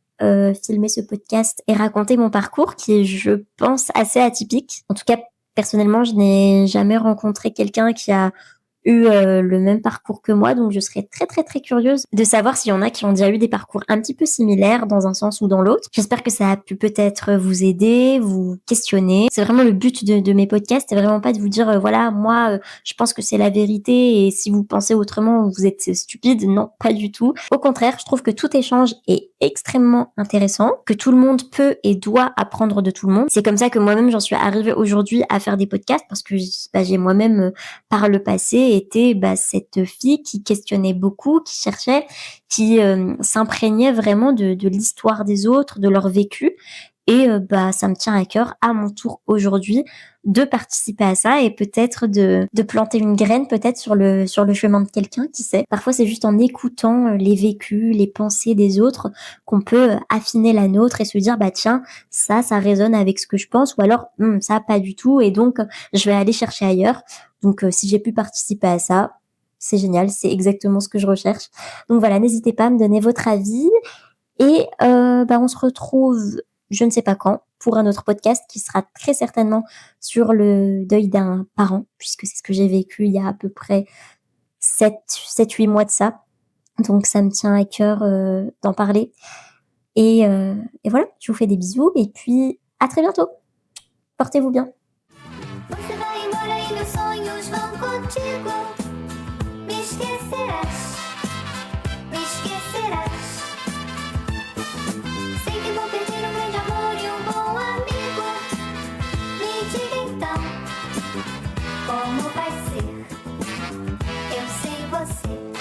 filmer ce podcast et raconter mon parcours qui est, je pense, assez atypique. En tout cas, personnellement, je n'ai jamais rencontré quelqu'un qui a eu le même parcours que moi, donc je serais très très très curieuse de savoir s'il y en a qui ont déjà eu des parcours un petit peu similaires dans un sens ou dans l'autre. J'espère que ça a pu peut-être vous aider, vous questionner. C'est vraiment le but de mes podcasts, c'est vraiment pas de vous dire voilà, moi je pense que c'est la vérité et si vous pensez autrement, vous êtes stupide. Non, pas du tout. Au contraire, je trouve que tout échange est extrêmement intéressant, que tout le monde peut et doit apprendre de tout le monde. C'est comme ça que moi-même j'en suis arrivée aujourd'hui à faire des podcasts parce que j'ai moi-même par le passé était cette fille qui questionnait beaucoup, qui cherchait, qui s'imprégnait vraiment de l'histoire des autres, de leur vécu. Et ça me tient à cœur à mon tour aujourd'hui de participer à ça et peut-être de planter une graine peut-être sur le chemin de quelqu'un, qui sait. Parfois c'est juste en écoutant les vécus, les pensées des autres qu'on peut affiner la nôtre et se dire tiens, ça résonne avec ce que je pense, ou alors ça pas du tout, et donc je vais aller chercher ailleurs. Donc si j'ai pu participer à ça, c'est génial, c'est exactement ce que je recherche. Donc voilà, n'hésitez pas à me donner votre avis et on se retrouve je ne sais pas quand pour un autre podcast qui sera très certainement sur le deuil d'un parent, puisque c'est ce que j'ai vécu il y a à peu près 7-8 mois de ça. Donc ça me tient à cœur d'en parler. Et voilà, je vous fais des bisous et puis à très bientôt. Portez-vous bien. Você vai embora e meus sonhos vão contigo. Me esquecerás, me esquecerás. Sei que vou perder um grande amor e um bom amigo. Me diga então, como vai ser? Eu sei você.